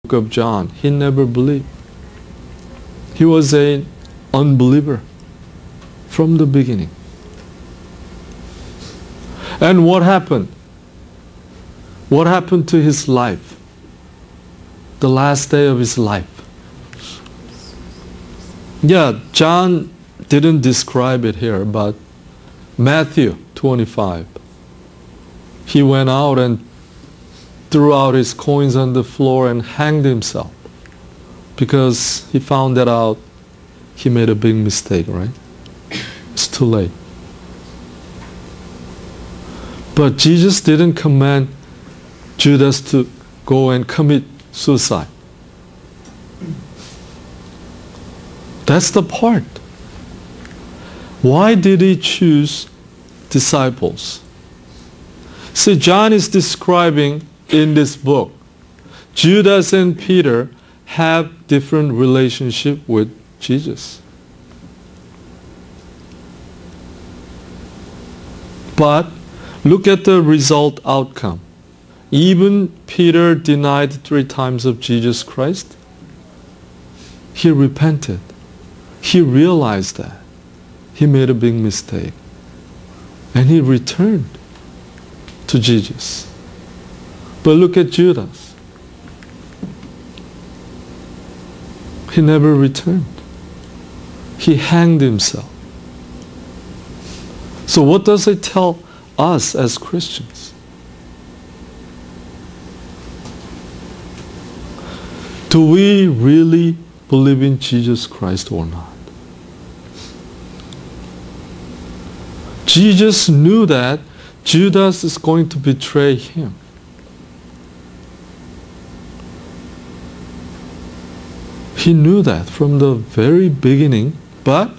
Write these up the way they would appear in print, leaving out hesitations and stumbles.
book of John, he never believed. He was an unbeliever from the beginning. And what happened? What happened to his life? The last day of his life. Yeah, John didn't describe it here, but Matthew 25. He went out and threw out his coins on the floor and hanged himself because he found that out. He made a big mistake, right? It's too late. But Jesus didn't command Judas to go and commit suicide. That's the part. Why did he choose disciples? See, John is describing in this book, Judas and Peter have different relationship with Jesus. But look at the result outcome. Even Peter denied 3 times of Jesus Christ. He repented. He realized that he made a big mistake. And he returned to Jesus. But look at Judas. He never returned. He hanged himself. So what does it tell us as Christians? Do we really believe in Jesus Christ or not? Jesus knew that Judas is going to betray him. He knew that from the very beginning, but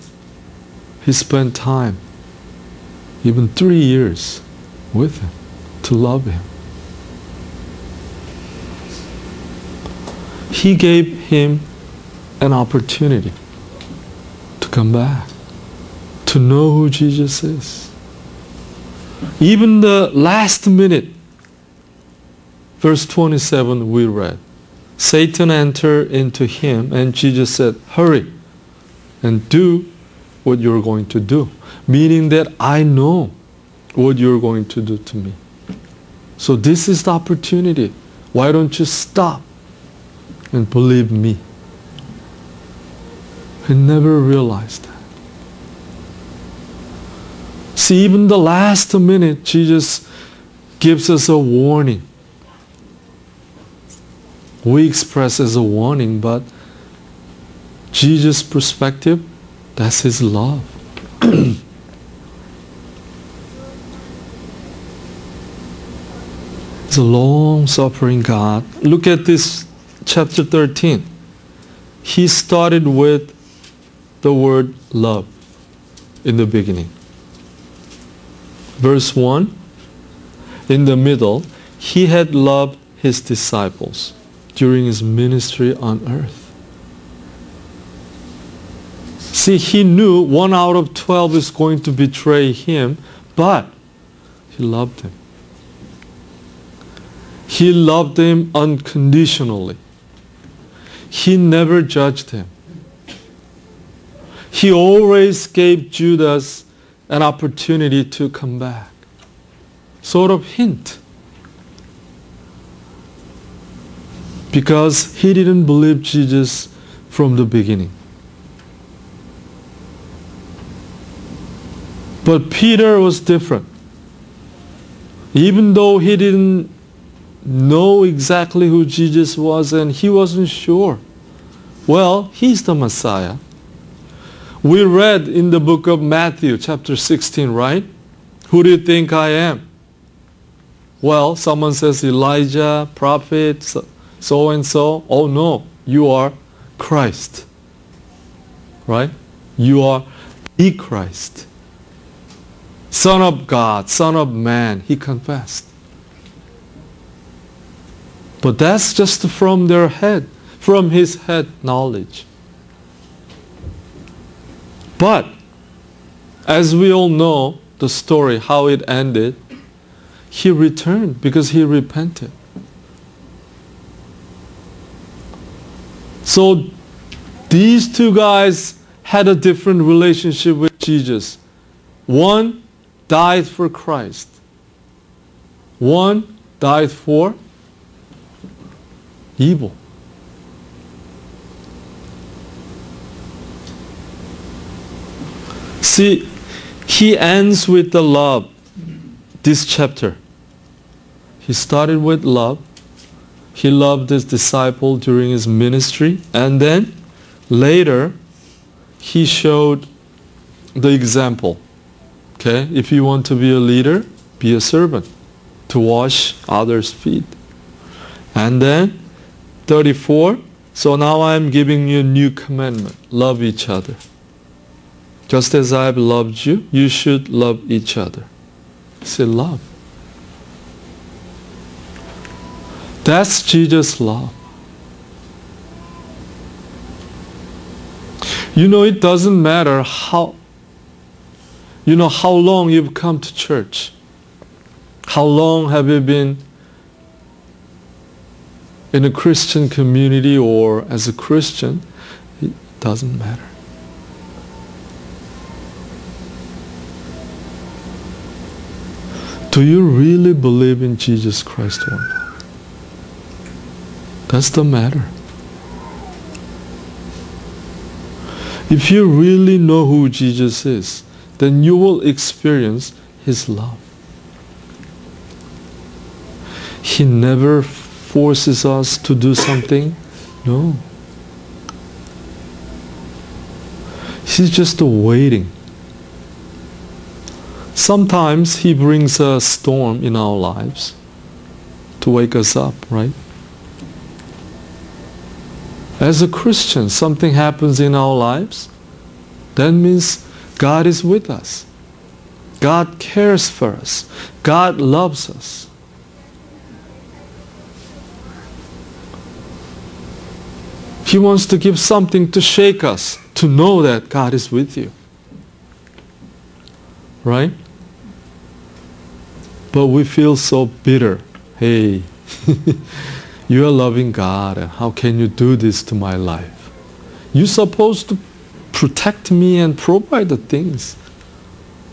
he spent time, even 3 years, with him to love him. He gave him an opportunity to come back, to know who Jesus is. Even the last minute, verse 27 we read, Satan entered into him and Jesus said, hurry and do what you're going to do. Meaning that I know what you're going to do to me. So this is the opportunity. Why don't you stop and believe me? He never realized that. See, even the last minute, Jesus gives us a warning. We express as a warning, but Jesus' perspective, that's his love. It's a long-suffering God. Look at this chapter 13. He started with the word love in the beginning. Verse 1, in the middle, he had loved his disciples during his ministry on earth. See, he knew 1 out of 12 is going to betray him, but he loved him. He loved him unconditionally. He never judged him. He always gave Judas an opportunity to come back. Sort of hint. Because he didn't believe Jesus from the beginning. But Peter was different. Even though he didn't know exactly who Jesus was and he wasn't sure. Well, he's the Messiah. We read in the book of Matthew chapter 16, right? Who do you think I am? Well, someone says Elijah, prophet, so and so. Oh no, you are Christ. Right? You are the Christ. Son of God, Son of Man, he confessed. But that's just from their head, from his head knowledge. But, as we all know the story, how it ended, he returned because he repented. So these two guys had a different relationship with Jesus. One died for Christ. One died for evil. See, he ends with the love, this chapter. He started with love. He loved his disciple during his ministry. And then later, he showed the example. Okay? If you want to be a leader, be a servant to wash others' feet. And then 34, so now I am giving you a new commandment. Love each other. Just as I have loved you, you should love each other. Say love. That's Jesus' love. You know, it doesn't matter how long you've come to church. How long have you been in a Christian community or as a Christian? It doesn't matter. Do you really believe in Jesus Christ or not? That's the matter. If you really know who Jesus is, then you will experience His love. He never forces us to do something. No. He's just waiting. Sometimes He brings a storm in our lives to wake us up, right? As a Christian, something happens in our lives. That means God is with us. God cares for us. God loves us. He wants to give something to shake us, to know that God is with you. Right? But we feel so bitter. Hey, you are loving God, and how can you do this to my life? You're supposed to protect me and provide the things.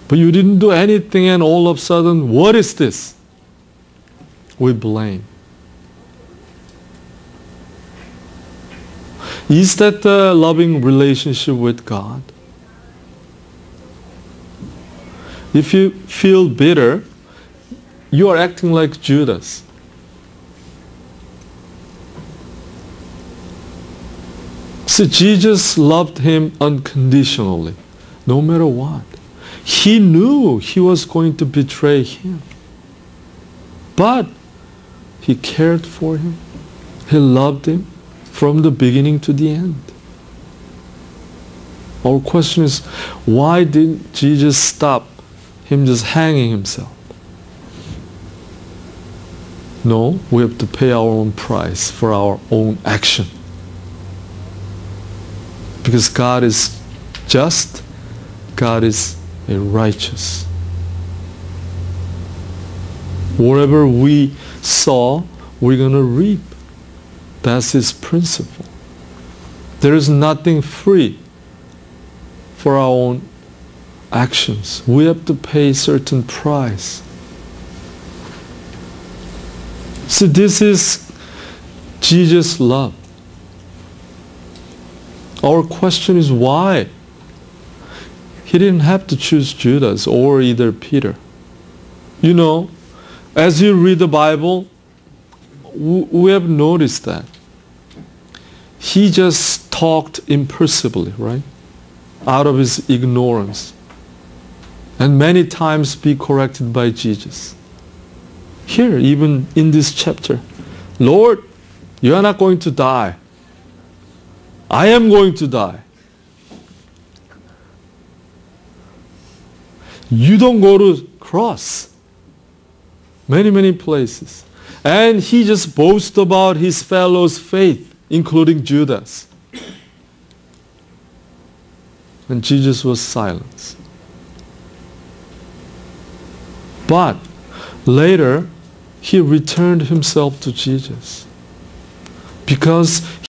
But you didn't do anything, and all of a sudden, what is this? We blame. Is that the loving relationship with God? If you feel bitter, you are acting like Judas. See, Jesus loved him unconditionally, no matter what. He knew he was going to betray him. But he cared for him. He loved him from the beginning to the end. Our question is, why didn't Jesus stop him just hanging himself? No, we have to pay our own price for our own action. Because God is just, God is righteous. Whatever we sow, we're going to reap. That's His principle. There is nothing free for our own actions. We have to pay a certain price. So this is Jesus' love. Our question is why? He didn't have to choose Judas or either Peter. You know, as you read the Bible, we have noticed that he just talked impulsively, right? Out of his ignorance. And many times be corrected by Jesus. Here, even in this chapter, Lord, you are not going to die. I am going to die. You don't go to cross. Many places. And he just boasts about his fellows' faith, including Judas. And Jesus was silent. But later, he returned himself to Jesus. Because